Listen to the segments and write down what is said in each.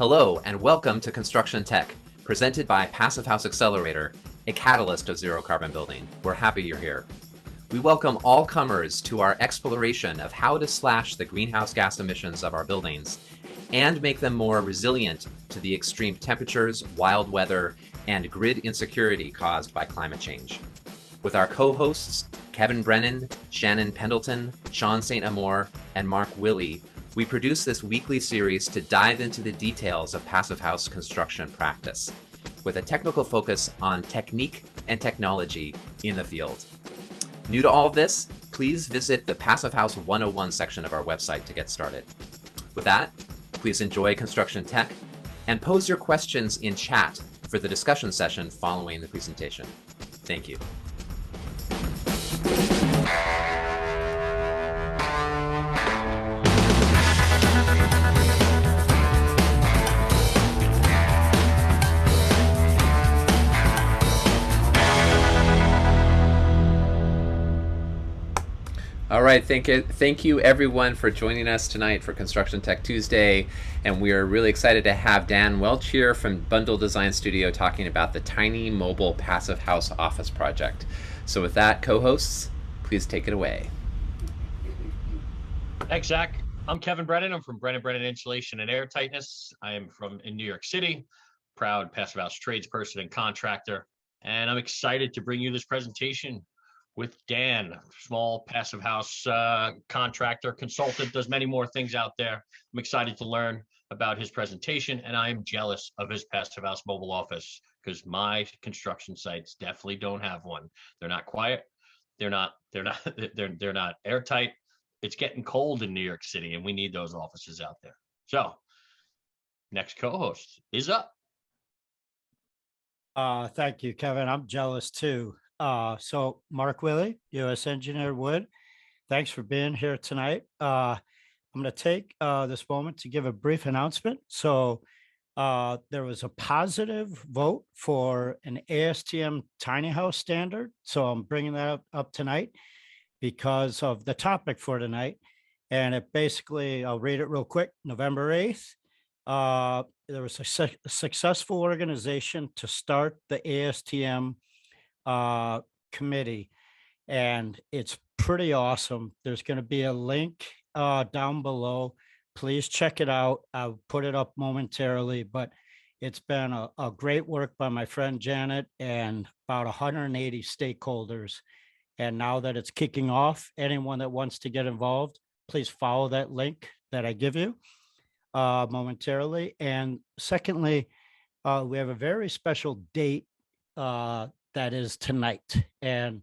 Hello, and welcome to Construction Tech, presented by House Accelerator, a catalyst of zero-carbon building. We're happy you're here. We welcome all comers to our exploration of how to slash the greenhouse gas emissions of our buildings and make them more resilient to the extreme temperatures, wild weather, and grid insecurity caused by climate change. With our co-hosts, Kevin Brennan, Shannon Pendleton, Sean St. Amour, and Mark Willey, we produce this weekly series to dive into the details of passive house construction practice, with a technical focus on technique and technology in the field. New to all of this, please visit the Passive House 101 section of our website to get started. With that, please enjoy Construction Tech and pose your questions in chat for the discussion session following the presentation. Thank you. All right, thank you everyone for joining us tonight for Construction Tech Tuesday, and we are really excited to have Dan Welch here from Bundle Design Studio talking about the tiny mobile passive house office project. So with that, co-hosts, please take it away. Thanks, Zach. I'm Kevin Brennan. I'm from Brennan Insulation and Airtightness. I am in New York City, proud passive house tradesperson and contractor, and I'm excited to bring you this presentation with Dan, small passive house contractor, consultant, does many more things out there. I'm excited to learn about his presentation, and I am jealous of his passive house mobile office because my construction sites definitely don't have one. They're not quiet. They're not airtight. It's getting cold in New York City, and we need those offices out there. So, next co-host is up. Thank you, Kevin. I'm jealous too. So Mark Willey, U.S. Engineer Wood, thanks for being here tonight. I'm going to take this moment to give a brief announcement. So there was a positive vote for an ASTM tiny house standard. So I'm bringing that up tonight because of the topic for tonight. And it basically, I'll read it real quick, November 8th. There was a successful organization to start the ASTM committee, and it's pretty awesome. There's going to be a link down below. Please check it out. I'll put it up momentarily, but it's been a great work by my friend Janet and about 180 stakeholders. And now that it's kicking off, anyone that wants to get involved, please follow that link that I give you momentarily. And secondly, we have a very special date that is tonight. And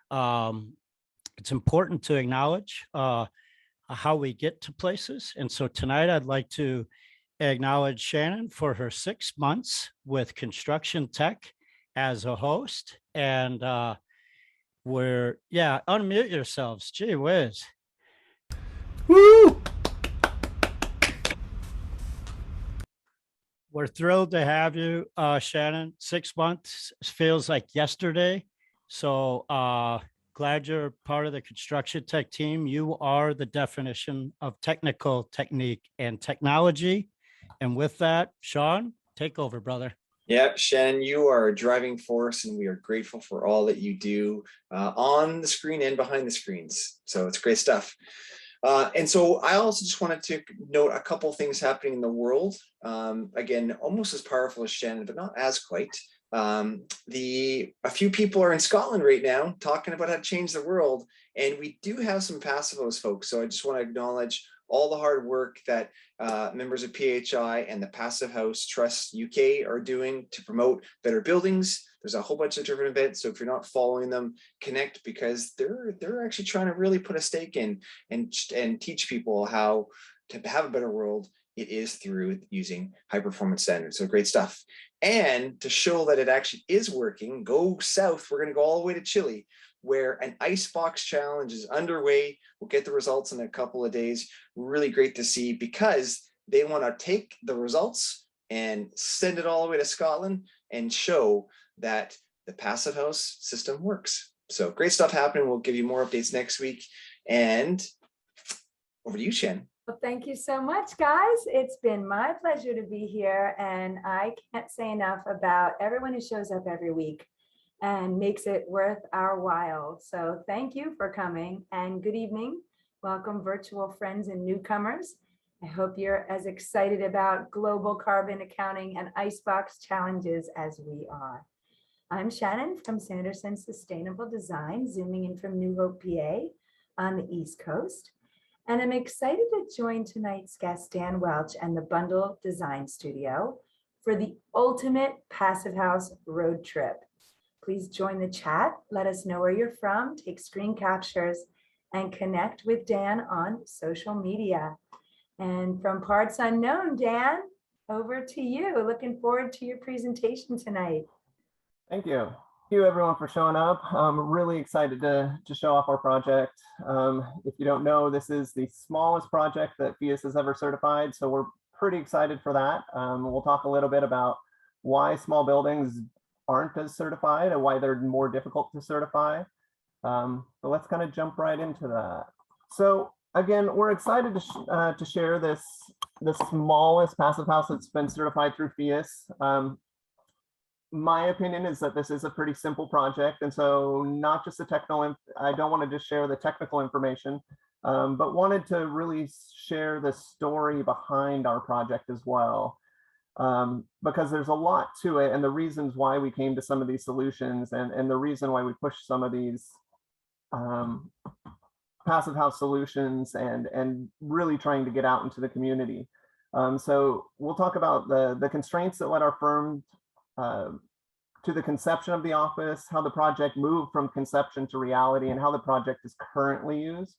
it's important to acknowledge how we get to places. And so tonight I'd like to acknowledge Shannon for her 6 months with Construction Tech as a host. And unmute yourselves. Gee whiz. Woo! We're thrilled to have you, Shannon. 6 months feels like yesterday. So glad you're part of the Construction Tech team. You are the definition of technical technique and technology. And with that, Sean, take over, brother. Yeah, Shannon, you are a driving force, and we are grateful for all that you do on the screen and behind the screens. So it's great stuff. And so I also just wanted to note a couple things happening in the world. Again, almost as powerful as Shannon, but not as quite. A few people are in Scotland right now talking about how to change the world, and we do have some passive house folks. So I just want to acknowledge all the hard work that members of PHI and the Passive House Trust UK are doing to promote better buildings. There's a whole bunch of different events. So if you're not following them, connect, because they're actually trying to really put a stake in and teach people how to have a better world. It is through using high performance standards. So great stuff. And to show that it actually is working, go south. We're going to go all the way to Chile, where an icebox challenge is underway. We'll get the results in a couple of days. Really great to see, because they want to take the results and send it all the way to Scotland and show that the passive house system works. So great stuff happening. We'll give you more updates next week. And over to you, Shannon. Well, thank you so much, guys. It's been my pleasure to be here, and I can't say enough about everyone who shows up every week and makes it worth our while. So thank you for coming, and good evening. Welcome, virtual friends and newcomers. I hope you're as excited about global carbon accounting and icebox challenges as we are. I'm Shannon from Sanderson Sustainable Design, zooming in from New Hope, PA on the East Coast. And I'm excited to join tonight's guest, Dan Welch, and the Bundle Design Studio for the ultimate Passive House road trip. Please join the chat, let us know where you're from, take screen captures, and connect with Dan on social media. And from parts unknown, Dan, over to you. Looking forward to your presentation tonight. Thank you. Thank you everyone for showing up. I'm really excited to show off our project. If you don't know, this is the smallest project that Phius has ever certified, so we're pretty excited for that. We'll talk a little bit about why small buildings aren't as certified and why they're more difficult to certify. But let's kind of jump right into that. So again, we're excited to share the smallest passive house that's been certified through Phius. My opinion is that this is a pretty simple project, and so not just the technical, I don't want to just share the technical information, but wanted to really share the story behind our project as well, because there's a lot to it, and the reasons why we came to some of these solutions, and the reason why we push some of these passive house solutions, and really trying to get out into the community. So we'll talk about the constraints that led our firm to the conception of the office, how the project moved from conception to reality, and how the project is currently used,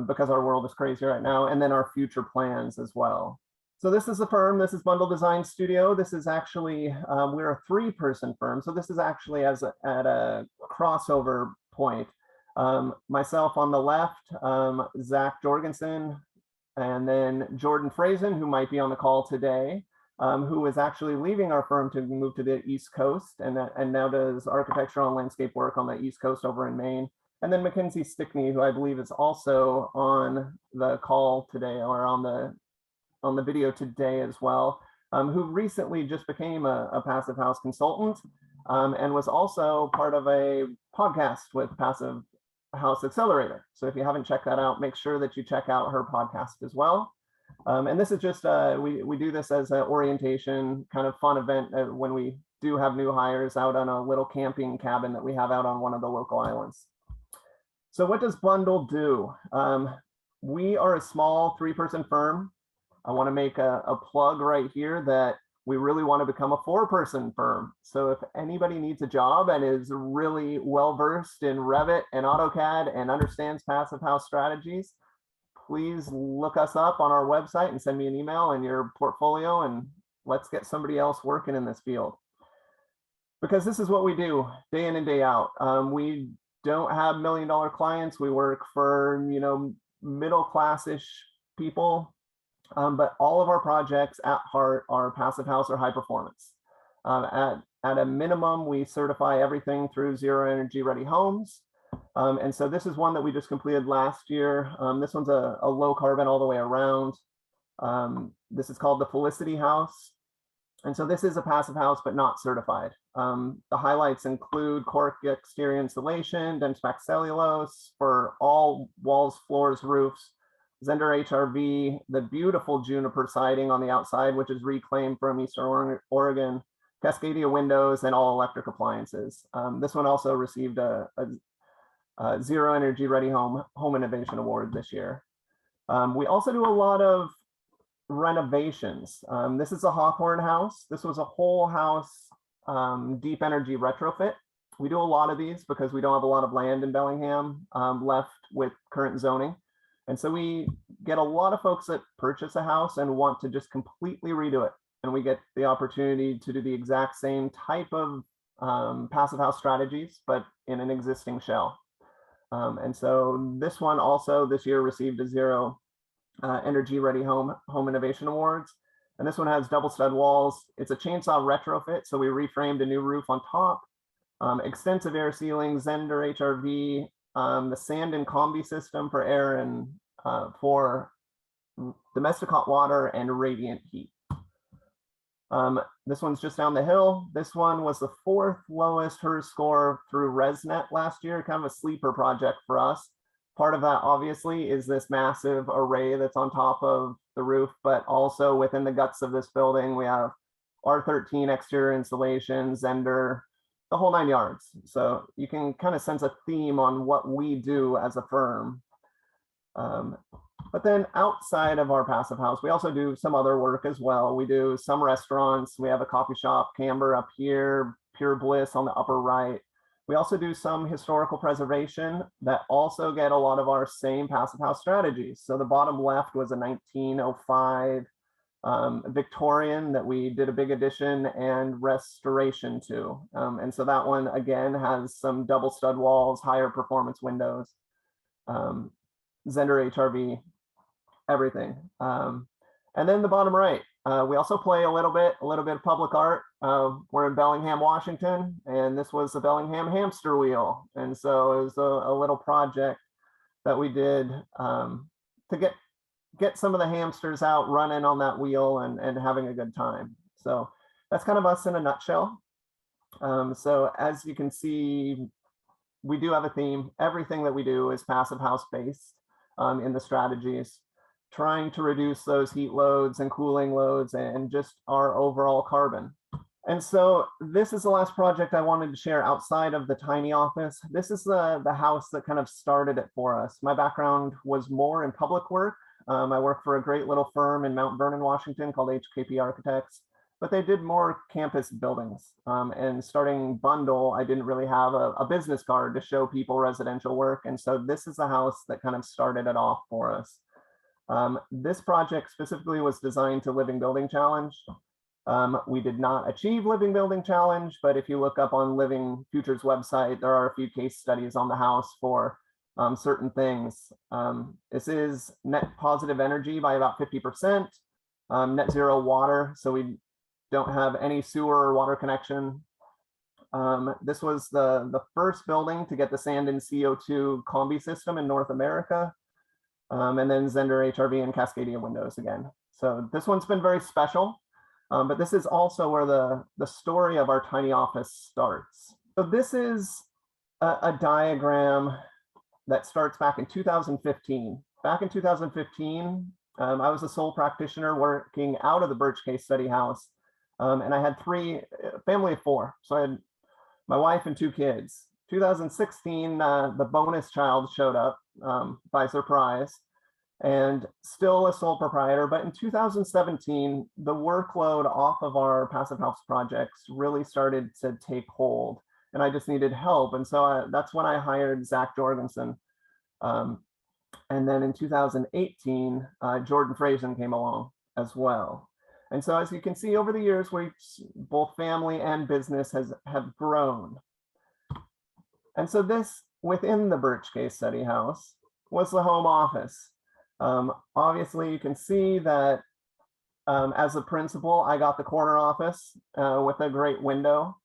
because our world is crazy right now, and then our future plans as well. So this is the firm, this is Bundle Design Studio. This is actually, we're a 3-person firm, so this is actually at a crossover point. Myself on the left, Zach Jorgensen, and then Jordan Frazen, who might be on the call today, who is actually leaving our firm to move to the East Coast, and now does architectural and landscape work on the East Coast over in Maine. And then Mackenzie Stickney, who I believe is also on the call today, or on the video today as well, who recently just became a passive house consultant, and was also part of a podcast with Passive House Accelerator. So if you haven't checked that out, make sure that you check out her podcast as well. And this is just, we do this as an orientation, kind of fun event when we do have new hires out on a little camping cabin that we have out on one of the local islands. So what does Bundle do? We are a small 3-person firm. I want to make a plug right here that we really want to become a 4-person firm. So if anybody needs a job and is really well-versed in Revit and AutoCAD and understands passive house strategies, please look us up on our website and send me an email and your portfolio, and let's get somebody else working in this field. Because this is what we do day in and day out. We don't have $1 million clients. We work for, middle-class-ish people. But all of our projects at heart are passive house or high performance. At a minimum, we certify everything through Zero Energy Ready Homes. And so this is one that we just completed last year. This one's a low carbon all the way around. This is called the Felicity House. And so this is a passive house, but not certified. The highlights include cork exterior insulation, Denspec cellulose for all walls, floors, roofs, Zender HRV, the beautiful juniper siding on the outside, which is reclaimed from Eastern Oregon, Cascadia windows, and all electric appliances. This one also received a Zero Energy Ready Home Innovation Award this year. We also do a lot of renovations. This is a Hawthorne house. This was a whole house deep energy retrofit. We do a lot of these because we don't have a lot of land in Bellingham left with current zoning. And so we get a lot of folks that purchase a house and want to just completely redo it. And we get the opportunity to do the exact same type of passive house strategies, but in an existing shell. And so this one also this year received a Zero Energy Ready Home Innovation Awards. And this one has double stud walls. It's a chainsaw retrofit. So we reframed a new roof on top, extensive air sealing, Zender HRV, the sand and combi system for air and for domestic hot water, and radiant heat. This one's just down the hill. This one was the 4th lowest HERS score through ResNet last year, kind of a sleeper project for us. Part of that obviously is this massive array that's on top of the roof, but also within the guts of this building, we have R13 exterior insulation, Zender, the whole 9 yards. So you can kind of sense a theme on what we do as a firm. But then outside of our passive house, we also do some other work as well. We do some restaurants. We have a coffee shop, Camber up here, Pure Bliss on the upper right. We also do some historical preservation that also get a lot of our same passive house strategies. So the bottom left was a 1905 Victorian that we did a big addition and restoration to. And so that one, again, has some double stud walls, higher performance windows, Zender HRV, everything. And then the bottom right, we also play a little bit of public art. We're in Bellingham, Washington, and this was the Bellingham hamster wheel. And so it was a little project that we did to get some of the hamsters out running on that wheel and having a good time. So that's kind of us in a nutshell. So as you can see, we do have a theme. Everything that we do is passive house based in the strategies, trying to reduce those heat loads and cooling loads and just our overall carbon. And so this is the last project I wanted to share outside of the tiny office. This is the house that kind of started it for us. My background was more in public work. I worked for a great little firm in Mount Vernon, Washington called HKP Architects, but they did more campus buildings. And starting Bundle, I didn't really have a business card to show people residential work. And so this is the house that kind of started it off for us. This project specifically was designed to Living Building Challenge. We did not achieve Living Building Challenge, but if you look up on Living Future's website, there are a few case studies on the house for certain things. This is net positive energy by about 50%, net zero water, so we don't have any sewer or water connection. This was the first building to get the sand and CO2 combi system in North America. And then Zender HRV and Cascadia windows again. So this one's been very special, but this is also where the story of our tiny office starts. So this is a diagram that starts back in 2015. Back in 2015, I was a sole practitioner working out of the Birch Case Study House, and I had family of 4. So I had my wife and 2 kids. 2016, the bonus child showed up by surprise, and still a sole proprietor. But in 2017, the workload off of our passive house projects really started to take hold, and I just needed help. And so that's when I hired Zach Jorgensen. And then in 2018, Jordan Frazen came along as well. And so as you can see over the years, both family and business have grown. And so this, within the Birch Case Study House, was the home office. Obviously, you can see that as a principal, I got the corner office with a great window,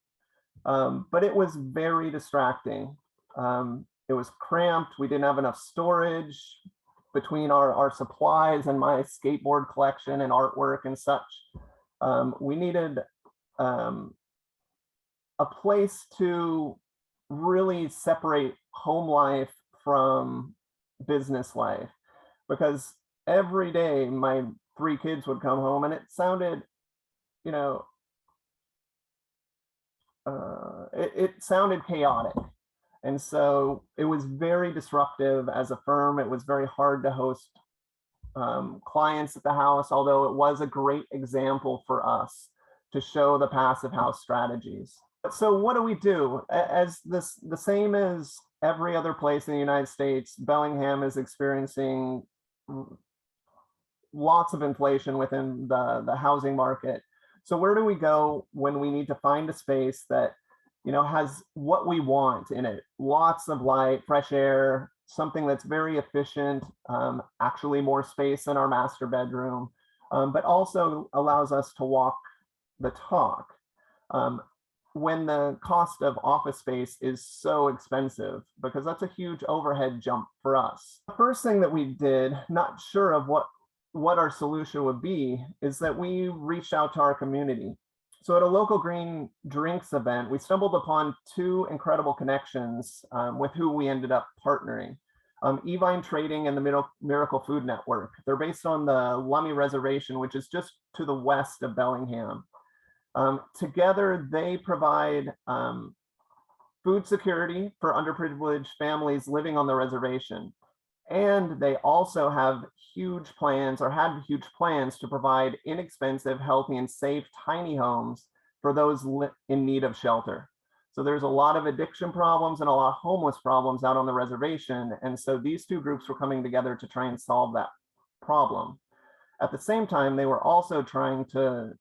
but it was very distracting. It was cramped. We didn't have enough storage between our supplies and my skateboard collection and artwork and such. We needed a place to really separate home life from business life, because every day my 3 kids would come home and it sounded, it sounded chaotic. And so it was very disruptive as a firm. It was very hard to host clients at the house, although it was a great example for us to show the passive house strategies. So what do we do? The same as every other place in the United States, Bellingham is experiencing lots of inflation within the housing market. So where do we go when we need to find a space that has what we want in it? Lots of light, fresh air, something that's very efficient, actually more space in our master bedroom, but also allows us to walk the talk. When the cost of office space is so expensive, because that's a huge overhead jump for us. The first thing that we did, not sure of what what our solution would be is that we reached out to our community. So at a local green drinks event, we stumbled upon two incredible connections with who we ended up partnering. Evine Trading and the Miracle Food Network. They're based on the Lummi Reservation, which is just to the west of Bellingham. Together, they provide food security for underprivileged families living on the reservation. And they also have huge plans, or had huge plans, to provide inexpensive, healthy, and safe tiny homes for those in need of shelter. So there's a lot of addiction problems and a lot of homeless problems out on the reservation. And so these two groups were coming together to try and solve that problem. At the same time, they were also trying to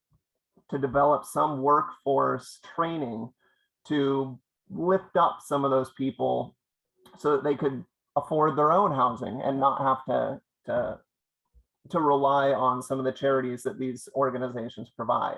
develop some workforce training to lift up some of those people so that they could afford their own housing and not have to rely on some of the charities that these organizations provide.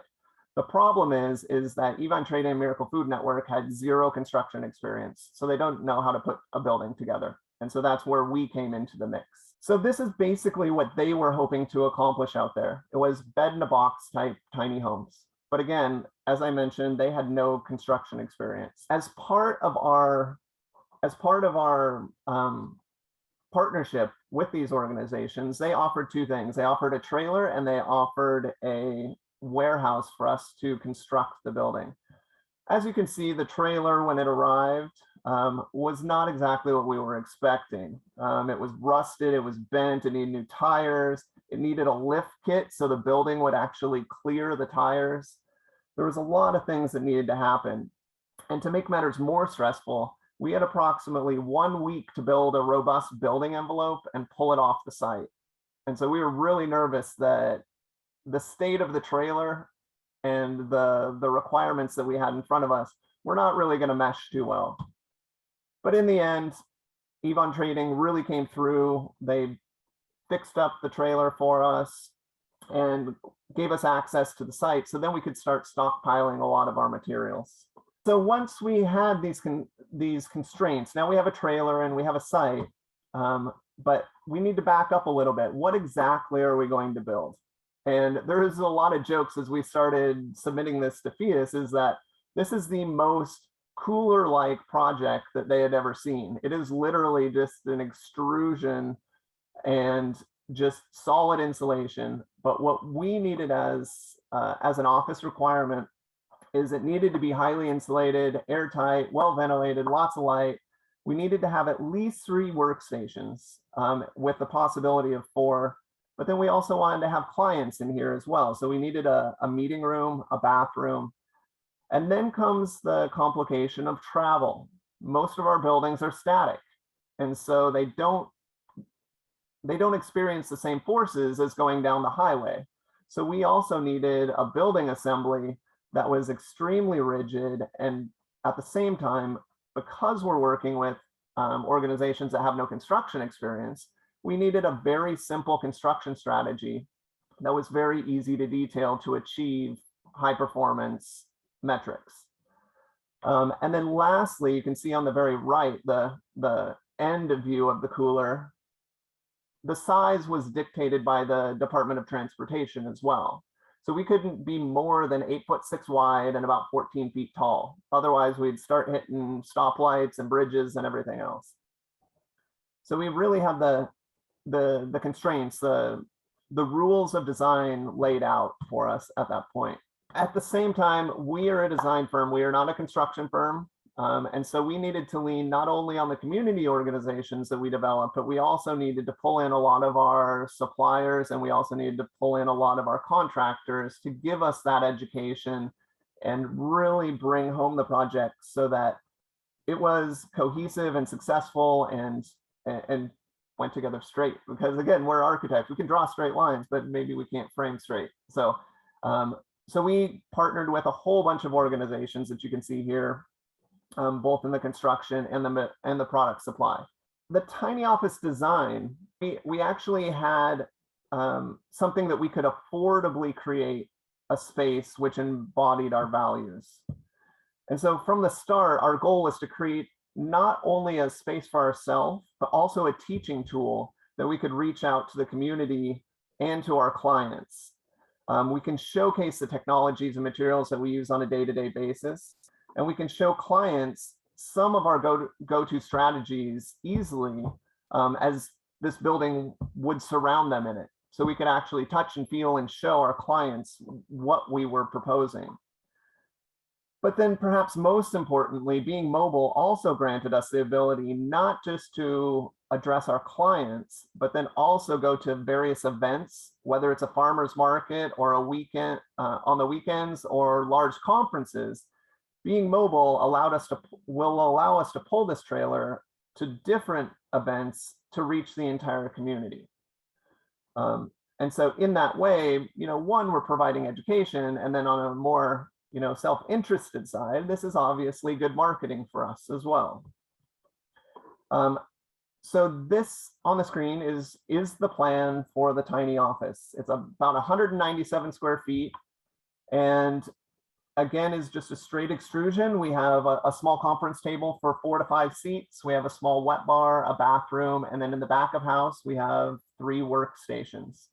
The problem is that Evine Trading and Miracle Food Network had zero construction experience, so they don't know how to put a building together. And so that's where we came into the mix. So this is basically what they were hoping to accomplish out there. It was bed in a box type tiny homes. But again, as I mentioned, they had no construction experience. As part of our partnership with these organizations, they offered two things. They offered a trailer and they offered a warehouse for us to construct the building. As you can see, the trailer, when it arrived, was not exactly what we were expecting. It was rusted, it was bent, it needed new tires, it needed a lift kit so the building would actually clear the tires. There was a lot of things that needed to happen. And to make matters more stressful, we had approximately 1 week to build a robust building envelope and pull it off the site. And so we were really nervous that the state of the trailer and the requirements that we had in front of us were not really going to mesh too well. But in the end, Evine Trading really came through. They fixed up the trailer for us and gave us access to the site, so then we could start stockpiling a lot of our materials. So once we had these constraints, now we have a trailer and we have a site, but we need to back up a little bit. What exactly are we going to build? And there is a lot of jokes as we started submitting this to Phius, is that this is the most cooler-like project that they had ever seen. It is literally just an extrusion and just solid insulation. But what we needed as an office requirement is it needed to be highly insulated, airtight, well ventilated, lots of light. We needed to have at least 3 workstations with the possibility of 4. But then we also wanted to have clients in here as well. So we needed a meeting room, a bathroom. And then comes the complication of travel. Most of our buildings are static. And so they don't experience the same forces as going down the highway. So we also needed a building assembly that was extremely rigid. And at the same time, because we're working with organizations that have no construction experience, we needed a very simple construction strategy that was very easy to detail to achieve high performance metrics. And then lastly, you can see on the very right, the end view of the cooler, the size was dictated by the Department of Transportation as well. So we couldn't be more than 8'6" wide and about 14 feet tall. Otherwise, we'd start hitting stoplights and bridges and everything else. So we really have the constraints, the rules of design laid out for us at that point. At the same time, we are a design firm. We are not a construction firm. And so we needed to lean not only on the community organizations that we developed, but we also needed to pull in a lot of our suppliers, and we also needed to pull in a lot of our contractors to give us that education and really bring home the project so that it was cohesive and successful and went together straight. Because again, we're architects, we can draw straight lines, but maybe we can't frame straight. So we partnered with a whole bunch of organizations that you can see here, both in the construction and the product supply. The tiny office design, we actually had something that we could affordably create a space which embodied our values. And so from the start, our goal was to create not only a space for ourselves, but also a teaching tool that we could reach out to the community and to our clients. We can showcase the technologies and materials that we use on a day-to-day basis, and we can show clients some of our go-to strategies easily, as this building would surround them in it. So we could actually touch and feel and show our clients what we were proposing. But then perhaps most importantly, being mobile also granted us the ability not just to address our clients, but then also go to various events, whether it's a farmer's market or a weekend on the weekends or large conferences. Being mobile will allow us to pull this trailer to different events to reach the entire community. And so in that way, one, we're providing education, and then on a more self-interested side, this is obviously good marketing for us as well. So this on the screen is the plan for the tiny office. It's about 197 square feet, and again is just a straight extrusion. We have a small conference table for 4 to 5 seats. We have a small wet bar, a bathroom, and then in the back of house we have 3 workstations.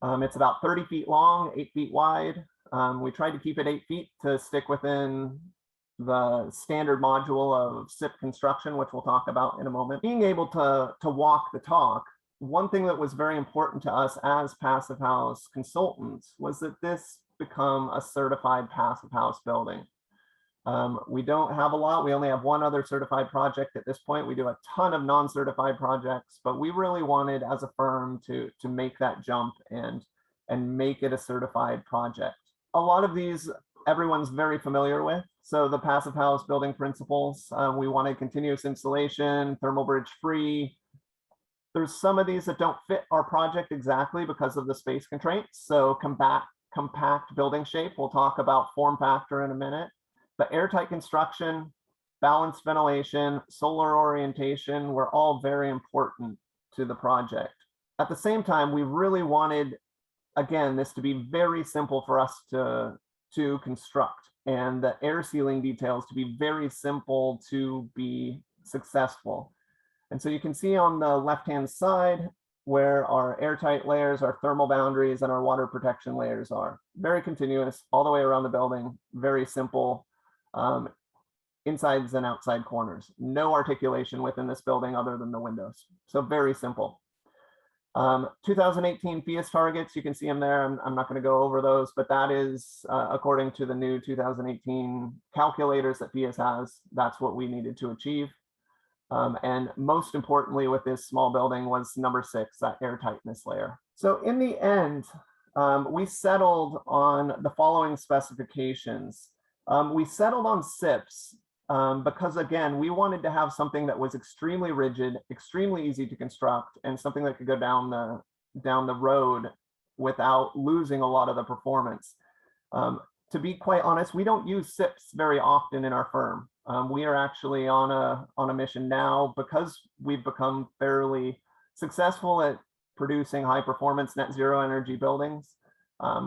It's about 30 feet long, 8 feet wide. We tried to keep it 8 feet to stick within the standard module of SIP construction, which we'll talk about in a moment. Being able to walk the talk, one thing that was very important to us as Passive House consultants was that this become a certified Passive House building. We don't have a lot. We only have 1 other certified project at this point. We do a ton of non-certified projects, but we really wanted as a firm to make that jump and make it a certified project. A lot of these everyone's very familiar with. So the Passive House building principles, we wanted continuous insulation, thermal bridge free. There's some of these that don't fit our project exactly because of the space constraints. So compact building shape, we'll talk about form factor in a minute. But airtight construction, balanced ventilation, solar orientation were all very important to the project. At the same time, we really wanted, again, this to be very simple for us to construct, and the air sealing details to be very simple to be successful. And so you can see on the left-hand side where our airtight layers, our thermal boundaries, and our water protection layers are. Very continuous all the way around the building, very simple. Insides and outside corners. No articulation within this building other than the windows. So very simple. 2018 Phius targets, you can see them there. I'm not going to go over those, but that is according to the new 2018 calculators that Phius has. That's what we needed to achieve. And most importantly with this small building was number 6, that airtightness layer. So in the end, we settled on the following specifications. We settled on SIPs because, again, we wanted to have something that was extremely rigid, extremely easy to construct, and something that could go down the road without losing a lot of the performance. To be quite honest, we don't use SIPs very often in our firm. We are actually on a mission now because we've become fairly successful at producing high performance net zero energy buildings.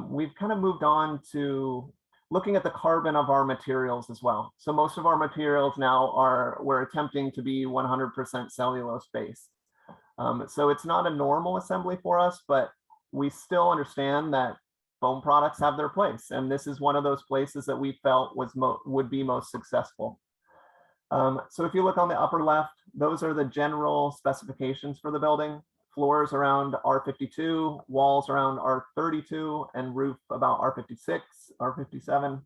We've kind of moved on to looking at the carbon of our materials as well. So most of our materials now we're attempting to be 100% cellulose based. So it's not a normal assembly for us, but we still understand that foam products have their place. And this is one of those places that we felt would be most successful. So if you look on the upper left, those are the general specifications for the building. Floors around R52, walls around R32, and roof about R56, R57.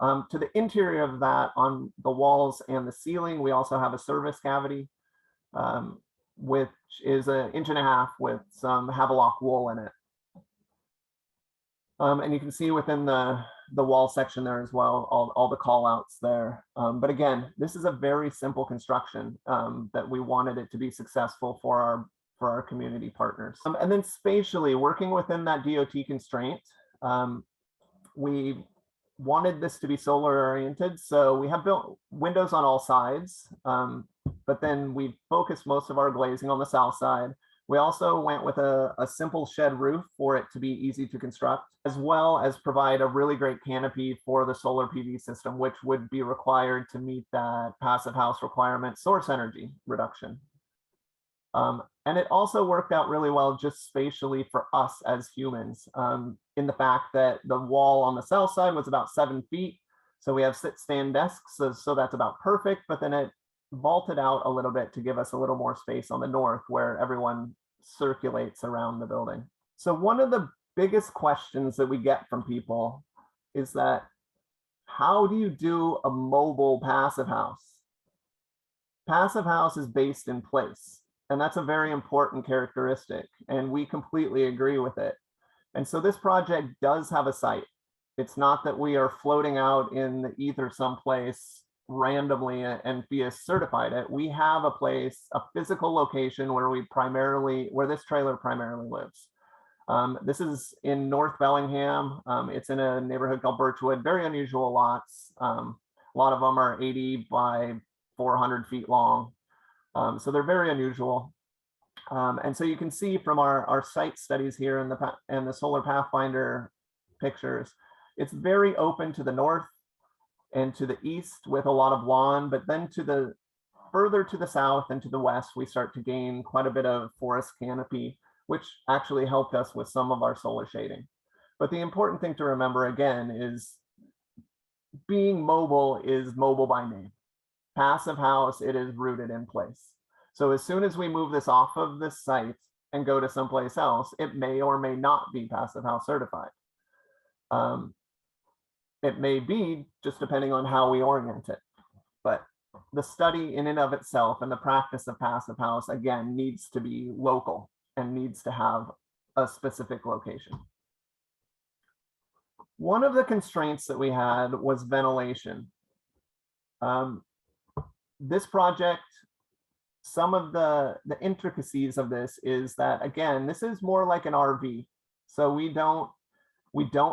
To the interior of that, on the walls and the ceiling, we also have a service cavity, which is 1.5 inches with some Havelock wool in it. And you can see within the wall section there as well, all the call outs there. But again, this is a very simple construction that we wanted it to be successful for our community partners. And then spatially, working within that DOT constraint, we wanted this to be solar oriented. So we have built windows on all sides, but then we focused most of our glazing on the south side. We also went with a simple shed roof for it to be easy to construct, as well as provide a really great canopy for the solar PV system, which would be required to meet that Passive House requirement source energy reduction. And it also worked out really well just spatially for us as humans, in the fact that the wall on the south side was about 7 feet. So we have sit-stand desks, so that's about perfect, but then it vaulted out a little bit to give us a little more space on the north where everyone circulates around the building. So one of the biggest questions that we get from people is that, how do you do a mobile passive house? Passive house is based in place, and that's a very important characteristic, and we completely agree with it. And so this project does have a site. It's not that we are floating out in the ether someplace randomly and Phius certified it. We have a place, a physical location where where this trailer primarily lives. This is in North Bellingham. It's in a neighborhood called Birchwood, very unusual lots. A lot of them are 80 by 400 feet long. So they're very unusual. And so you can see from our site studies here and the Solar Pathfinder pictures, it's very open to the north and to the east with a lot of lawn, but then further to the south and to the west, we start to gain quite a bit of forest canopy, which actually helped us with some of our solar shading. But the important thing to remember again is being mobile is mobile by name. Passive house, it is rooted in place. So as soon as we move this off of this site and go to someplace else, it may or may not be passive house certified. It may be, just depending on how we orient it. But the study in and of itself and the practice of passive house, again, needs to be local and needs to have a specific location. One of the constraints that we had was ventilation. This project, some of the intricacies of this is that, again, this is more like an RV. So we don't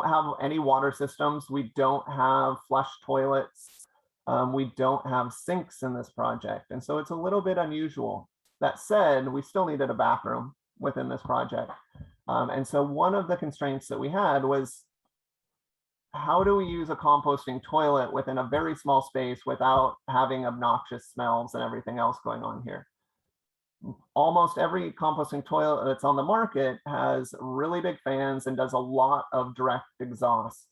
have any water systems. We don't have flush toilets. We don't have sinks in this project. And so it's a little bit unusual. That said, we still needed a bathroom within this project. And so one of the constraints that we had was, how do we use a composting toilet within a very small space without having obnoxious smells and everything else going on here? Almost every composting toilet that's on the market has really big fans and does a lot of direct exhaust.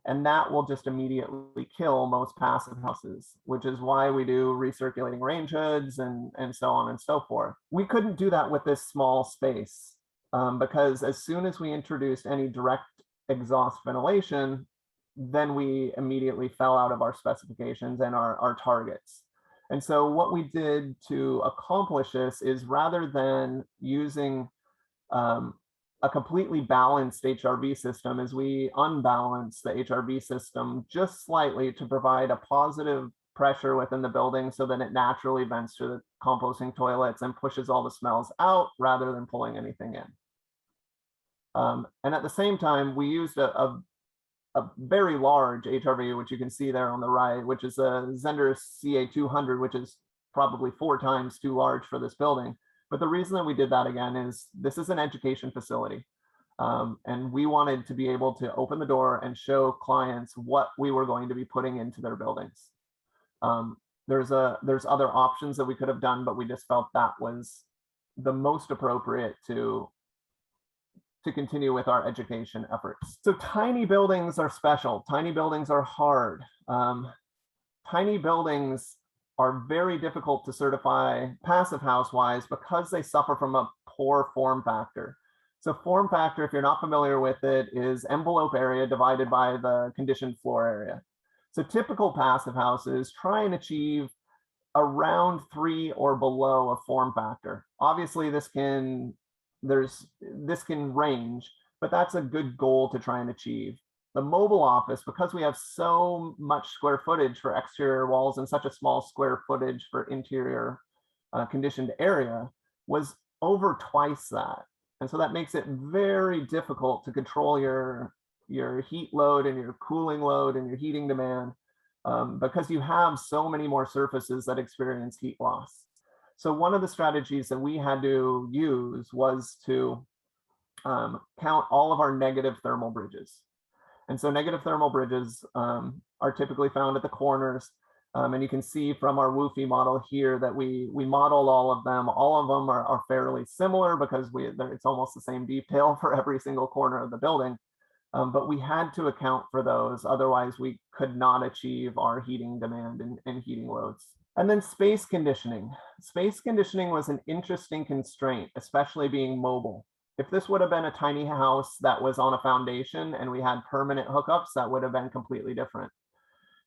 And that will just immediately kill most passive houses, which is why we do recirculating range hoods and so on and so forth. We couldn't do that with this small space because as soon as we introduced any direct exhaust ventilation, then we immediately fell out of our specifications and our targets. And so what we did to accomplish this is, rather than using a completely balanced HRV system, is we unbalance the HRV system just slightly to provide a positive pressure within the building so that it naturally vents through the composting toilets and pushes all the smells out rather than pulling anything in. And at the same time, we used a very large HRV, which you can see there on the right, which is a Zender CA200, which is probably 4 times too large for this building. But the reason that we did that, again, is this is an education facility. And we wanted to be able to open the door and show clients what we were going to be putting into their buildings. There's other options that we could have done, but we just felt that was the most appropriate to continue with our education efforts. So tiny buildings are special. Tiny buildings are hard. Tiny buildings are very difficult to certify passive house-wise because they suffer from a poor form factor. So form factor, if you're not familiar with it, is envelope area divided by the conditioned floor area. So typical passive houses try and achieve around 3 or below a form factor. Obviously, this can range, but that's a good goal to try and achieve. The mobile office, because we have so much square footage for exterior walls and such a small square footage for interior conditioned area, was over twice that. And so that makes it very difficult to control your heat load and your cooling load and your heating demand because you have so many more surfaces that experience heat loss. So one of the strategies that we had to use was to count all of our negative thermal bridges. And so negative thermal bridges are typically found at the corners. And you can see from our WUFI model here that we modeled all of them. All of them are fairly similar because it's almost the same detail for every single corner of the building. But we had to account for those, otherwise we could not achieve our heating demand and heating loads. And then space conditioning. Space conditioning was an interesting constraint, especially being mobile. If this would have been a tiny house that was on a foundation and we had permanent hookups, that would have been completely different.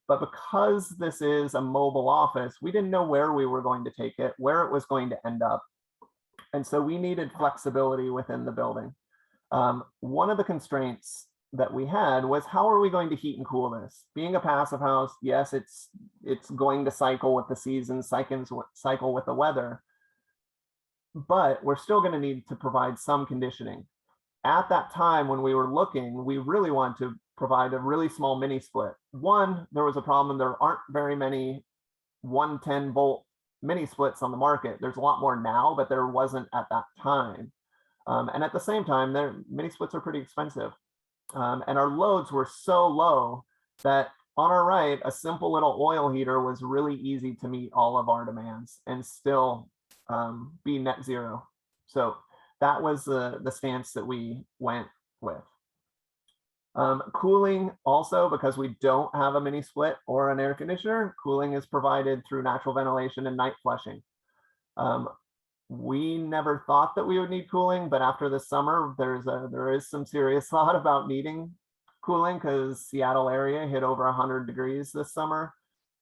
But because this is a mobile office, we didn't know where we were going to take it, where it was going to end up. And so we needed flexibility within the building. One of the constraints that we had was, how are we going to heat and cool this? Being a passive house, yes, it's going to cycle with the seasons, cycle with the weather, but we're still going to need to provide some conditioning. At that time, when we were looking, we really wanted to provide a really small mini split. One, there was a problem. There aren't very many 110 volt mini splits on the market. There's a lot more now, but there wasn't at that time. And at the same time, mini splits are pretty expensive. And our loads were so low that on our right, a simple little oil heater was really easy to meet all of our demands and still be net zero. So that was the stance that we went with. Cooling also, because we don't have a mini split or an air conditioner, cooling is provided through natural ventilation and night flushing. We never thought that we would need cooling, but after the summer, there is some serious thought about needing cooling because Seattle area hit over 100 degrees this summer.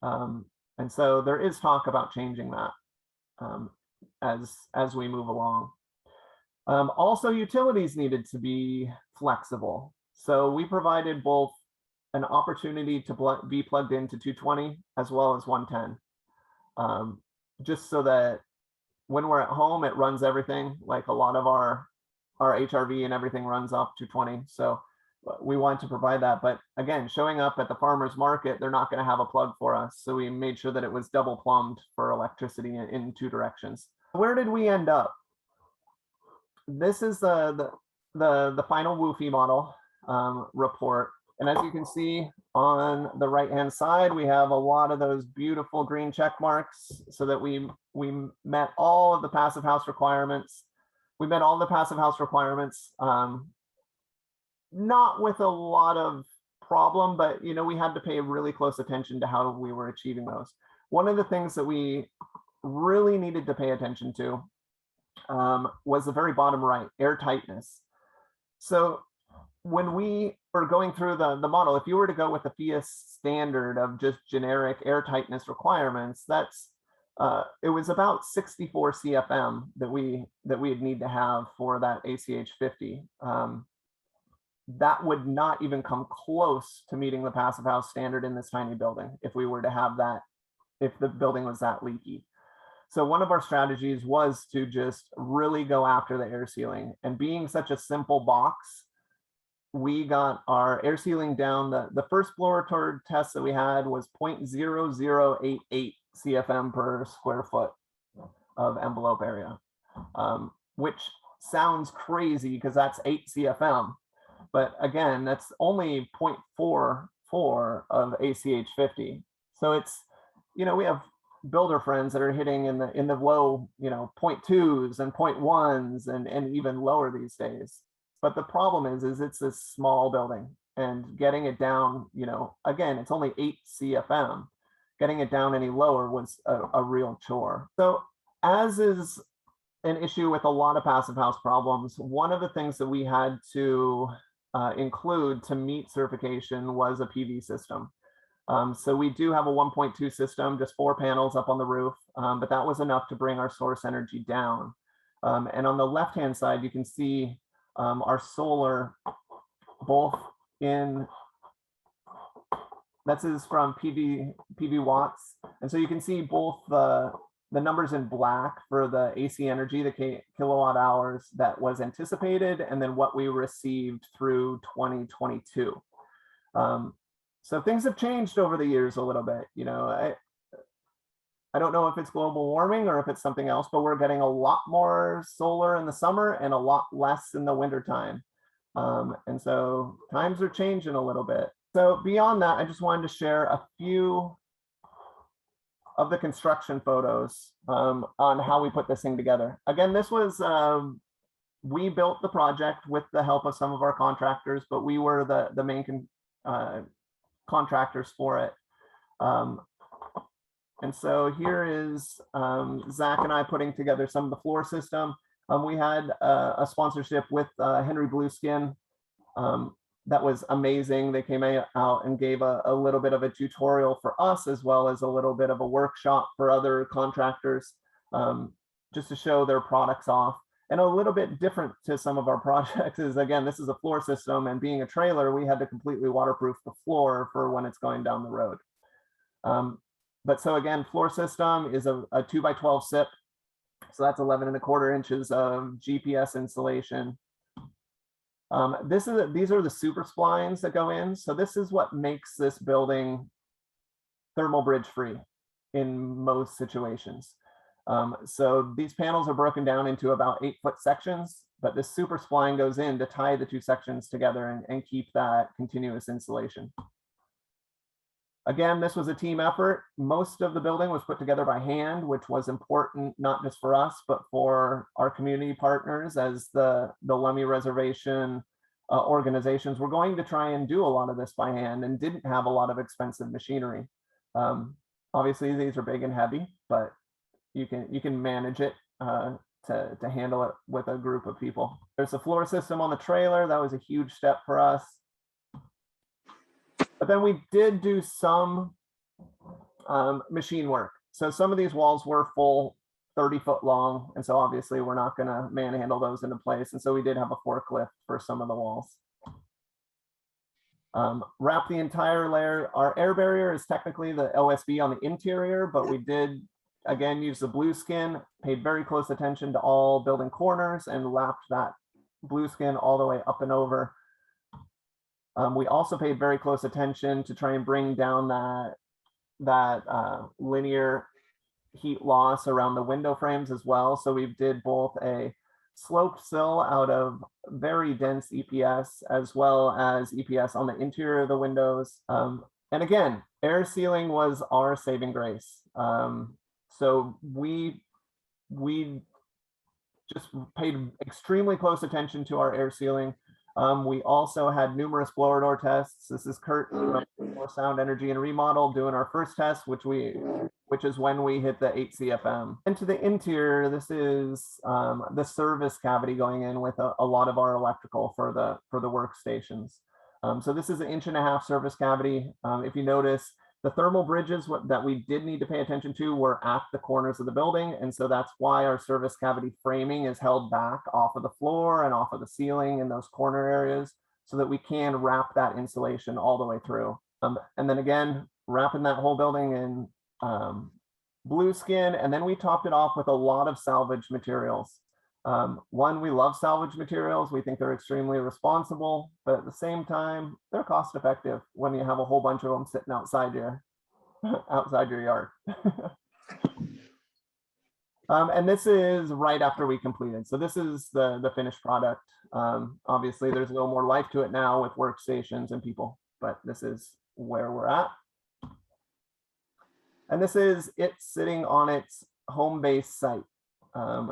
And so there is talk about changing that as we move along. Also, utilities needed to be flexible. So we provided both an opportunity to be plugged into 220 as well as 110, just so that when we're at home, it runs everything. Like a lot of our HRV and everything runs off 220. So we want to provide that. But again, showing up at the farmer's market, they're not going to have a plug for us. So we made sure that it was double plumbed for electricity in two directions. Where did we end up? This is the final WUFI model report. And as you can see on the right-hand side, we have a lot of those beautiful green check marks so that we met all of the passive house requirements. We met all the passive house requirements, not with a lot of problem, but we had to pay really close attention to how we were achieving those. One of the things that we really needed to pay attention to was the very bottom right, air tightness. So when we were going through the model, if you were to go with the Phius standard of just generic air tightness requirements, it was about 64 CFM that we'd need to have for that ACH 50. That would not even come close to meeting the passive house standard in this tiny building if we were to have that, if the building was that leaky. So one of our strategies was to just really go after the air sealing, and being such a simple box, we got our air sealing down. The first blower turd test that we had was 0.0088 CFM per square foot of envelope area, which sounds crazy because that's 8 CFM. But again, that's only 0.44 of ACH 50. So it's, we have builder friends that are hitting in the low, 0.2s and 0.1s and even lower these days. But the problem is it's a small building, and getting it down, again, it's only 8 CFM. Getting it down any lower was a real chore. So as is an issue with a lot of passive house problems, one of the things that we had to include to meet certification was a PV system. So we do have a 1.2 system, just 4 panels up on the roof, but that was enough to bring our source energy down. And on the left-hand side, you can see our solar, both in, this is from PV watts. And so you can see both the numbers in black for the AC energy, the kilowatt hours that was anticipated, and then what we received through 2022. So things have changed over the years a little bit. I don't know if it's global warming or if it's something else, but we're getting a lot more solar in the summer and a lot less in the wintertime. And so times are changing a little bit. So beyond that, I just wanted to share a few of the construction photos on how we put this thing together. Again, this was, we built the project with the help of some of our contractors, but we were the main contractors for it. And so here is Zach and I putting together some of the floor system. We had a sponsorship with Henry Blueskin. That was amazing. They came out and gave a little bit of a tutorial for us, as well as a little bit of a workshop for other contractors, just to show their products off. And a little bit different to some of our projects is, again, this is a floor system, and being a trailer, we had to completely waterproof the floor for when it's going down the road. But so again, floor system is a 2x12 SIP. So that's 11¼ inches of GPS insulation. These are the super splines that go in. So this is what makes this building thermal bridge free in most situations. So these panels are broken down into about 8-foot sections, but this super spline goes in to tie the two sections together and keep that continuous insulation. Again, this was a team effort. Most of the building was put together by hand, which was important, not just for us, but for our community partners, as the Lummi Reservation organizations were going to try and do a lot of this by hand and didn't have a lot of expensive machinery. Obviously, these are big and heavy, but you can manage it to handle it with a group of people. There's a floor system on the trailer. That was a huge step for us. But then we did do some machine work. So some of these walls were full 30-foot long. And so obviously we're not going to manhandle those into place. And so we did have a forklift for some of the walls. Wrap the entire layer. Our air barrier is technically the OSB on the interior, but we did, again, use the blue skin, paid very close attention to all building corners and lapped that blue skin all the way up and over. We also paid very close attention to try and bring down that linear heat loss around the window frames as well. So we did both a sloped sill out of very dense EPS, as well as EPS on the interior of the windows. And again, air sealing was our saving grace. So we just paid extremely close attention to our air sealing. We also had numerous blower door tests. This is Kurt from Sound Energy and Remodel doing our first test, which is when we hit the 8 CFM. Into the interior, this is the service cavity going in with a lot of our electrical for the workstations. So this is an 1.5 inch service cavity. If you notice, the thermal bridges that we did need to pay attention to were at the corners of the building. And so that's why our service cavity framing is held back off of the floor and off of the ceiling in those corner areas, so that we can wrap that insulation all the way through. And then again, wrapping that whole building in blue skin. And then we topped it off with a lot of salvage materials. One, we love salvage materials. We think they're extremely responsible, but at the same time, they're cost effective when you have a whole bunch of them sitting outside your yard. And this is right after we completed. So this is the finished product. Obviously, there's a little more life to it now with workstations and people, but this is where we're at. And this is it sitting on its home base site.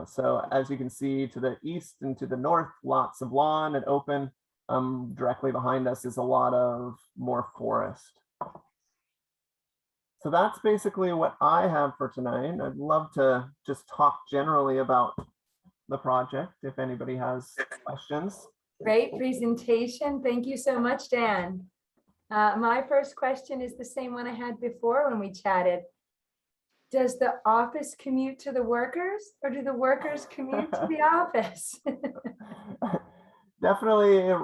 So as you can see, to the east and to the north, lots of lawn and open. Directly behind us is a lot of more forest. So that's basically what I have for tonight. I'd love to just talk generally about the project if anybody has questions. Great presentation. Thank you so much, Dan. My first question is the same one I had before when we chatted. Does the office commute to the workers, or do the workers commute to the office? Definitely.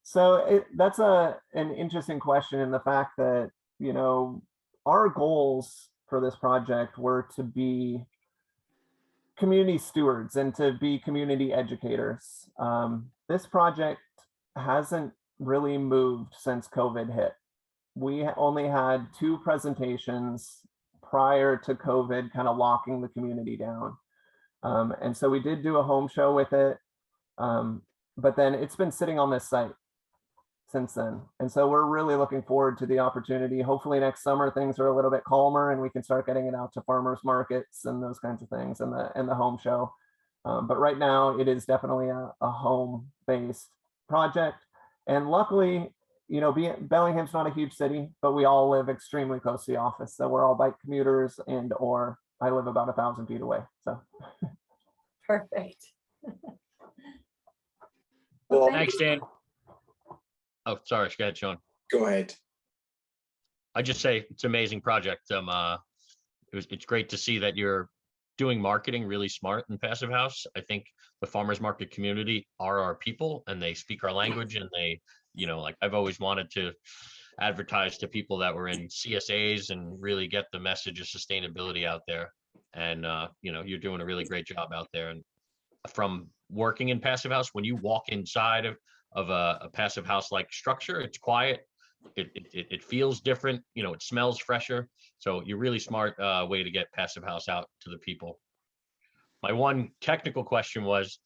So that's an interesting question, in the fact that, you know, our goals for this project were to be community stewards and to be community educators. This project hasn't really moved since COVID hit. We only had 2 presentations prior to COVID kind of locking the community down. And so we did do a home show with it, but then it's been sitting on this site. since then. And so we're really looking forward to the opportunity. Hopefully next summer things are a little bit calmer and we can start getting it out to farmers markets and those kinds of things, and the home show. But right now it is definitely a home-based project. And luckily, you know, Bellingham's not a huge city, but we all live extremely close to the office. So we're all bike commuters, and or I live about 1,000 feet away. So Perfect. Well, thank Thanks, Dan. Oh, sorry. Go ahead, Sean. go ahead. I just say it's an amazing project. It's great to see that you're doing marketing really smart in Passive House. I think the farmers market community are our people, and they speak our language, and they, you know, like I've always wanted to advertise to people that were in CSAs and really get the message of sustainability out there. And you know, you're doing a really great job out there. And from working in Passive House, when you walk inside of a Passive House like structure, it's quiet. It feels different, you know, it smells fresher. So you're really smart way to get Passive House out to the people. My one technical question was,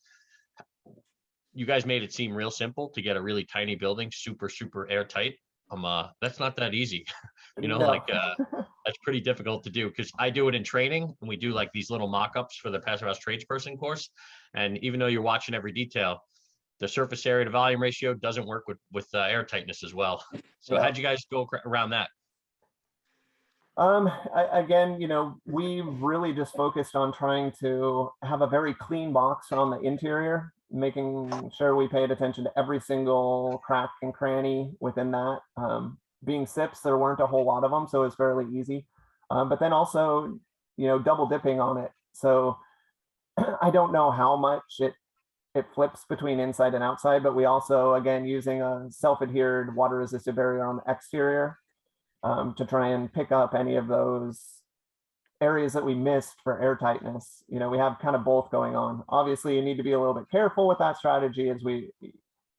you guys made it seem real simple to get a really tiny building, super airtight. That's not that easy. You know, No. like that's pretty difficult to do, because I do it in training, and we do like these little mock-ups for the Passive House tradesperson course. And even though you're watching every detail, the surface area to volume ratio doesn't work with air tightness as well. So Yeah. how'd you guys go around that? Again, you know, we really just focused on trying to have a very clean box on the interior, making sure we paid attention to every single crack and cranny within that. Being SIPs, there weren't a whole lot of them, so it's fairly easy. But then also, you know, double dipping on it. So I don't know how much it flips between inside and outside, but we also, again, using a self-adhered water resistant barrier on the exterior to try and pick up any of those areas that we missed for air tightness. You know, we have kind of both going on. Obviously, you need to be a little bit careful with that strategy, as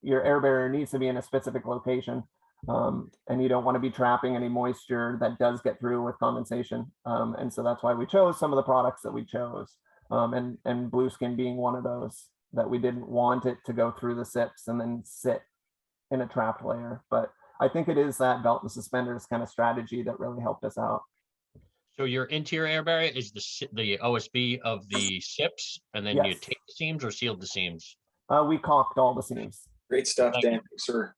your air barrier needs to be in a specific location. And you don't want to be trapping any moisture that does get through with condensation. And so that's why we chose some of the products that we chose. And Blueskin being one of those, that we didn't want it to go through the SIPs and then sit in a trapped layer. But I think it is that belt and suspenders kind of strategy that really helped us out. So your interior air barrier is the OSB of the SIPs, and then you Yes. taped the seams or sealed the seams? We caulked all the seams. Great stuff, Thank Dan. Thanks for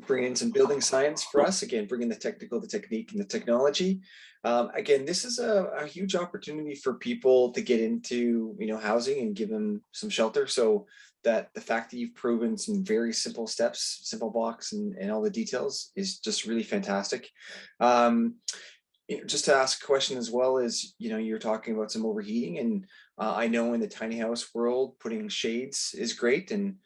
bringing in some building science for us. Again, bringing the technical, the technique, and the technology. Again, this is a huge opportunity for people to get into, you know, housing and give them some shelter. So that the fact that you've proven some very simple steps, simple blocks, and all the details is just really fantastic. You know, just to ask a question as well, is, you know, you're talking about some overheating, and I know in the tiny house world, putting shades is great, and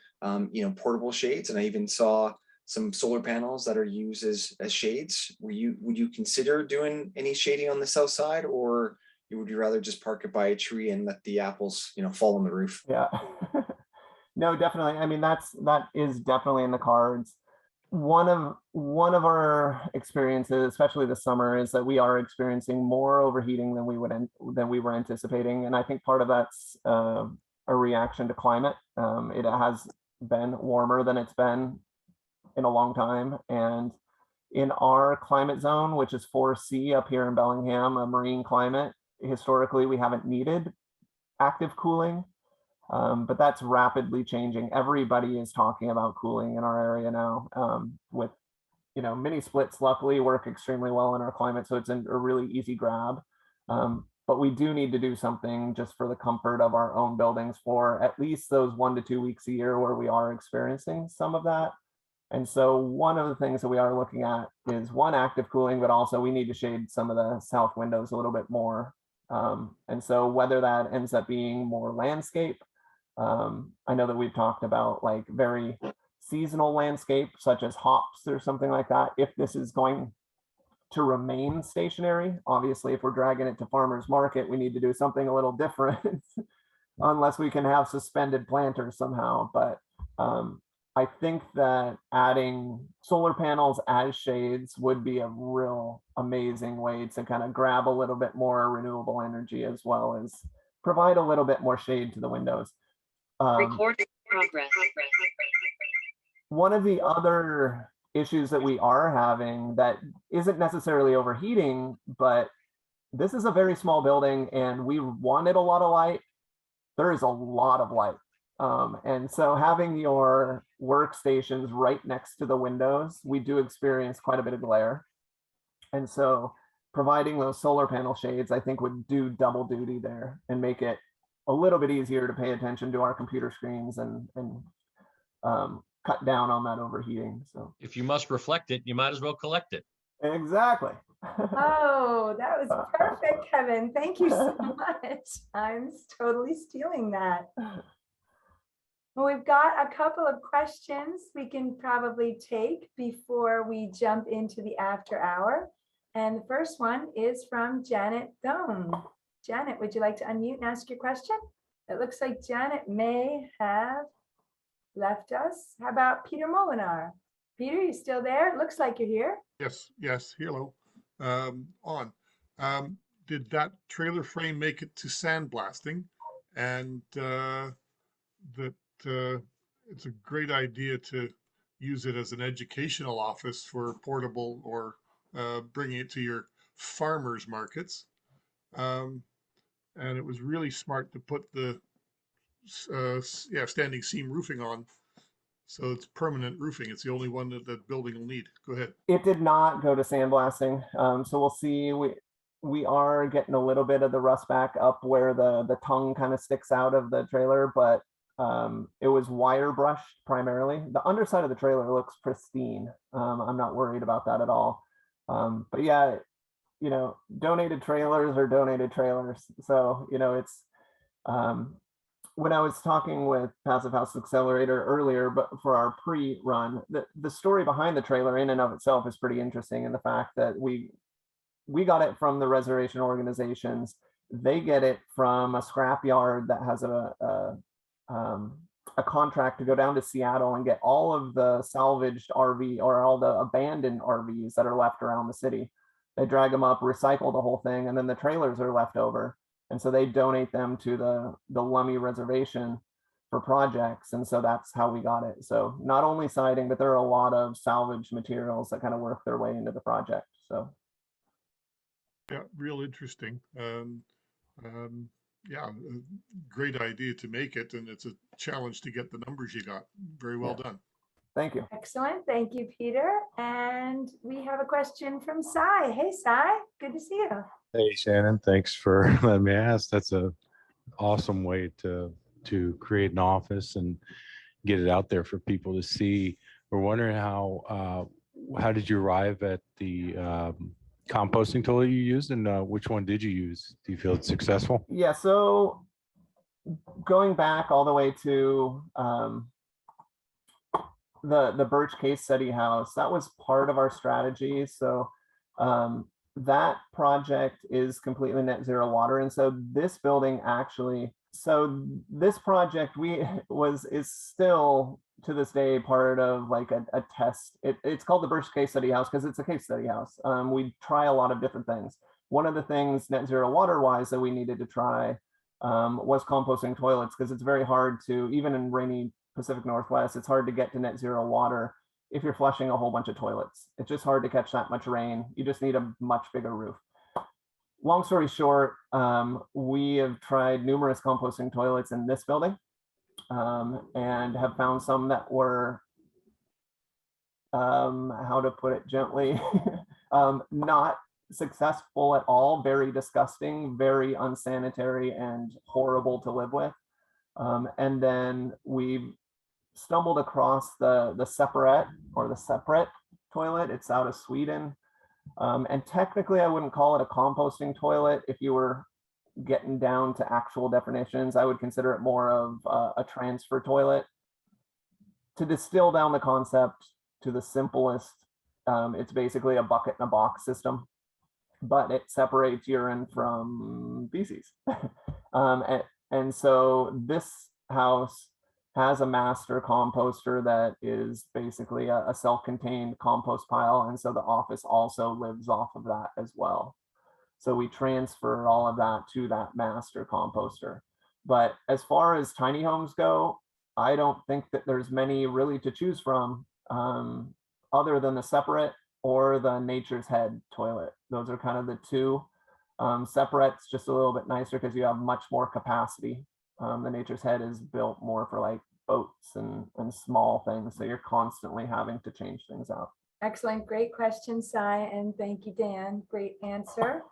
you know, portable shades, and I even saw some solar panels that are used as shades. Would you consider doing any shading on the south side, or would you rather just park it by a tree and let the apples, you know, fall on the roof? Yeah. No, definitely. I mean, that is definitely in the cards. One of our experiences, especially this summer, is that we are experiencing more overheating than we were anticipating, and I think part of that's a reaction to climate. It has been warmer than it's been in a long time, and in our climate zone, which is 4C up here in Bellingham, a marine climate, historically we haven't needed active cooling. But that's rapidly changing. Everybody is talking about cooling in our area now. With, you know, mini splits luckily work extremely well in our climate, so it's a really easy grab. But we do need to do something just for the comfort of our own buildings for at least those 1 to 2 weeks a year where we are experiencing some of that. And so one of the things that we are looking at is, one, active cooling, but also we need to shade some of the south windows a little bit more. And so whether that ends up being more landscape, I know that we've talked about like very seasonal landscape, such as hops or something like that. If this is going to remain stationary, obviously, if we're dragging it to farmers market, we need to do something a little different, unless we can have suspended planters somehow. But I think that adding solar panels as shades would be a real amazing way to kind of grab a little bit more renewable energy, as well as provide a little bit more shade to the windows. Recording progress. One of the other issues that we are having that isn't necessarily overheating, but this is a very small building and we wanted a lot of light. There is a lot of light. And so having your workstations right next to the windows, we do experience quite a bit of glare. And so providing those solar panel shades, I think would do double duty there and make it a little bit easier to pay attention to our computer screens and cut down on that overheating. So If you must reflect it, you might as well collect it. exactly. Oh, that was perfect, Kevin. Thank you so much. I'm totally stealing that. Well, we've got a couple of questions we can probably take before we jump into the after hour. And the first one is from Janet Doan. Janet, would you like to unmute and ask your question? It looks like Janet may have left us. How about Peter Molinar? Peter, you still there? It looks like you're here. Yes, hello. On. Did that trailer frame make it to sandblasting? And that it's a great idea to use it as an educational office for portable or bringing it to your farmers markets. And it was really smart to put the standing seam roofing on. So it's permanent roofing. It's the only one that that building will need. Go ahead. It did not go to sandblasting. So we'll see. We are getting a little bit of the rust back up where the tongue kind of sticks out of the trailer, but it was wire brushed primarily. The underside of the trailer looks pristine. I'm not worried about that at all. But yeah, you know, donated trailers are donated trailers. So, you know, it's when I was talking with Passive House Accelerator earlier, but for our pre-run, the story behind the trailer in and of itself is pretty interesting. And the fact that we got it from the reservation organizations. They get it from a scrapyard that has a contract to go down to Seattle and get all of the salvaged RV or all the abandoned RVs that are left around the city. They drag them up, recycle the whole thing, and then the trailers are left over. And so they donate them to the Lummi reservation for projects. And so that's how we got it. So not only siding, but there are a lot of salvage materials that kind of work their way into the project. So Yeah, real interesting. Yeah, great idea to make it, and it's a challenge to get the numbers you got. Very well done. thank you. Excellent. Thank you, Peter. And we have a question from Cy. Hey, Cy. Good to see you. Hey, Shannon, thanks for letting me ask. That's a awesome way to create an office and get it out there for people to see. We're wondering how did you arrive at the composting tool you used, and which one did you use? Do you feel it's successful? Yeah, so going back all the way to the Birch case study house, that was part of our strategy. So that project is completely net zero water. And so this building actually, so this project is still to this day part of like a test. It's called the Birch case study house because it's a case study house. We try a lot of different things. One of the things net zero water wise that we needed to try was composting toilets, because it's very hard to, even in rainy Pacific Northwest, it's hard to get to net zero water if you're flushing a whole bunch of toilets. It's just hard to catch that much rain. You just need a much bigger roof. Long story short, we have tried numerous composting toilets in this building and have found some that were, how to put it gently, not successful at all, very disgusting, very unsanitary and horrible to live with. And then we stumbled across the separate toilet. It's out of Sweden. And technically I wouldn't call it a composting toilet. If you were getting down to actual definitions, I would consider it more of a transfer toilet. To distill down the concept to the simplest, it's basically a bucket in a box system, but it separates urine from feces. And so this house has a master composter that is basically a self-contained compost pile. And so the office also lives off of that as well. So we transfer all of that to that master composter. But as far as tiny homes go, I don't think that there's many really to choose from other than the separate or the Nature's Head toilet. Those are kind of the two. Separate's just a little bit nicer because you have much more capacity. The Nature's Head is built more for like boats and small things, so you're constantly having to change things out. Excellent. Great question, Cy, and thank you, Dan. Great answer.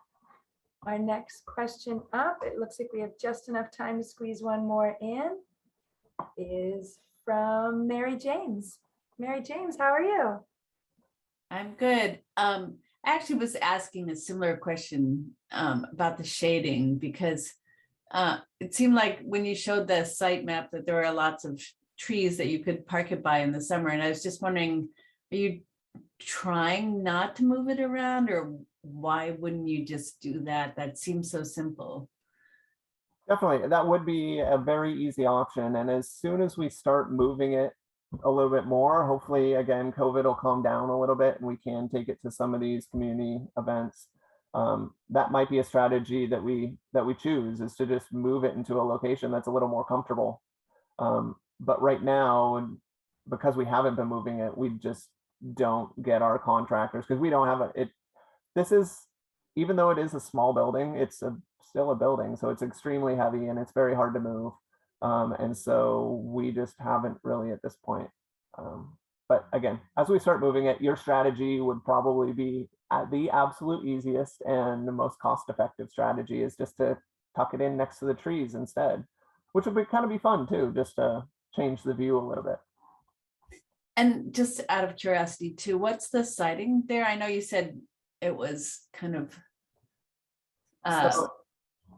Our next question up, it looks like we have just enough time to squeeze one more in, is from Mary James. Mary James, how are you? I'm good. I actually was asking a similar question about the shading, because it seemed like when you showed the site map that there were lots of trees that you could park it by in the summer. And I was just wondering, are you trying not to move it around, or why wouldn't you just do that? That seems so simple. Definitely, that would be a very easy option. And as soon as we start moving it a little bit more, hopefully, again, COVID will calm down a little bit and we can take it to some of these community events. That might be a strategy that we choose, is to just move it into a location that's a little more comfortable. But right now, because we haven't been moving it, we just don't get our contractors, because we don't have this is, even though it is a small building, it's still a building, so it's extremely heavy and it's very hard to move. And so we just haven't really at this point. But again, as we start moving it, your strategy would probably be the absolute easiest and the most cost-effective strategy, is just to tuck it in next to the trees instead, which would be kind of fun too, just to change the view a little bit. And just out of curiosity too, what's the siding there? I know you said it was kind of. So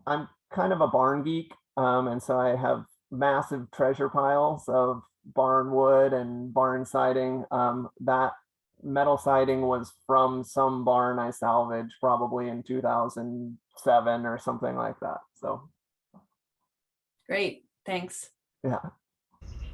I'm kind of a barn geek, and so I have massive treasure piles of barn wood and barn siding. That metal siding was from some barn I salvaged probably in 2007 or something like that. So great, thanks. Yeah.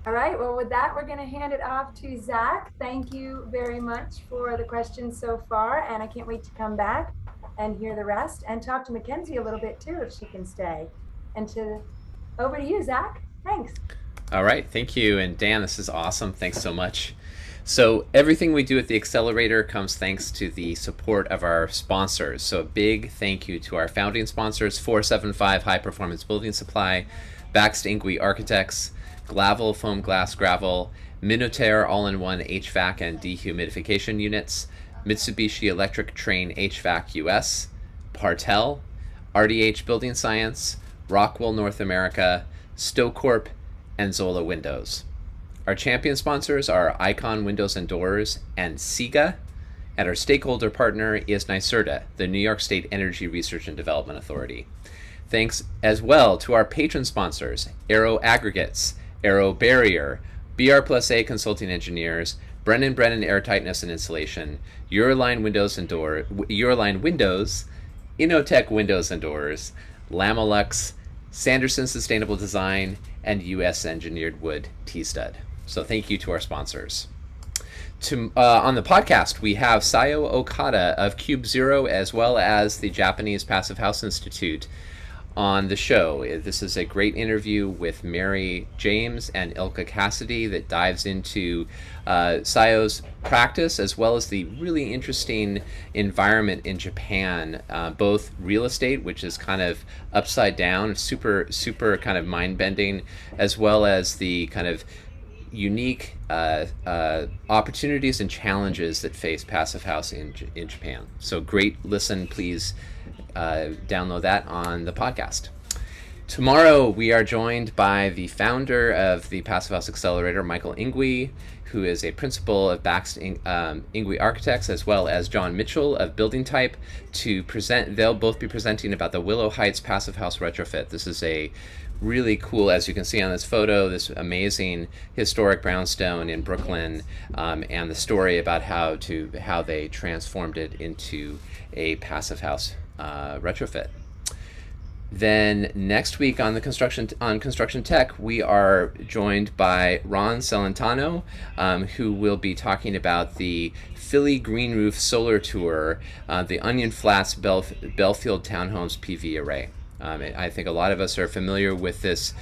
All right, well, with that, we're going to hand it off to Zach. Thank you very much for the questions so far, and I can't wait to come back and hear the rest and talk to Mackenzie a little bit too, if she can stay. And over to you, Zach. Thanks. All right, thank you. And Dan, this is awesome. Thanks so much. So everything we do at the Accelerator comes thanks to the support of our sponsors. So a big thank you to our founding sponsors, 475 High Performance Building Supply, Baxt Ingui Architects, Glavel Foam Glass Gravel, Minotaur All-in-One HVAC and Dehumidification Units, Mitsubishi Electric Train HVAC US, Partel, RDH Building Science, Rockwell North America, Stocorp, and Zola Windows. Our champion sponsors are Icon Windows and Doors and SIGA, and our stakeholder partner is NYSERDA, the New York State Energy Research and Development Authority. Thanks as well to our patron sponsors, Aero Aggregates, Aero Barrier, BR+A Consulting Engineers, Brennan Airtightness and Insulation, Euroline Windows, Innotech Windows and Doors, Lamelux, Sanderson Sustainable Design, and US Engineered Wood T-Stud. So thank you to our sponsors. On the podcast, we have Sayo Okada of Cube Zero, as well as the Japanese Passive House Institute on the show. This is a great interview with Mary James and Ilka Cassidy that dives into Sayo's practice, as well as the really interesting environment in Japan, both real estate, which is kind of upside down, super kind of mind-bending, as well as the kind of unique opportunities and challenges that face Passive House in Japan. So great listen. Please download that on the podcast. Tomorrow we are joined by the founder of the Passive House Accelerator, Michael Ingui, who is a principal of Baxt Ingui Architects, as well as John Mitchell of Building Type, to present. They'll both be presenting about the Willow Heights Passive House retrofit. This is a really cool, as you can see on this photo, this amazing historic brownstone in Brooklyn, and the story about how they transformed it into a passive house retrofit. Then next week on Construction Tech, we are joined by Ron Celentano, who will be talking about the Philly Green Roof Solar Tour, the Onion Flats Belfield Townhomes PV array. I think a lot of us are familiar with this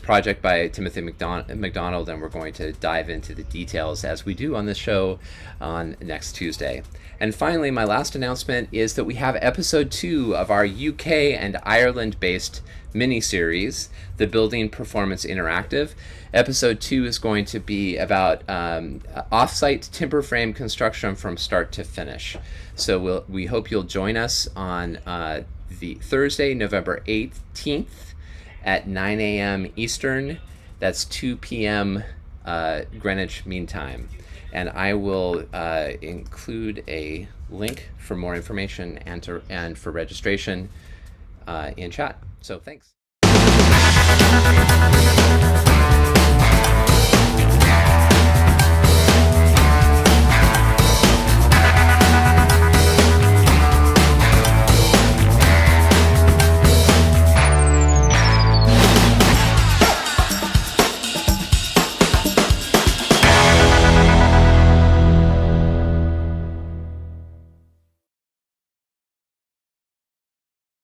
project by Timothy McDonald, and we're going to dive into the details as we do on this show on next Tuesday. And finally, my last announcement is that we have episode 2 of our UK and Ireland-based mini-series, The Building Performance Interactive. Episode 2 is going to be about off-site timber frame construction from start to finish. So we hope you'll join us on the Thursday, November 18th at 9 a.m. Eastern. That's 2 p.m. Greenwich Mean Time. And I will include a link for more information and for registration in chat. So thanks.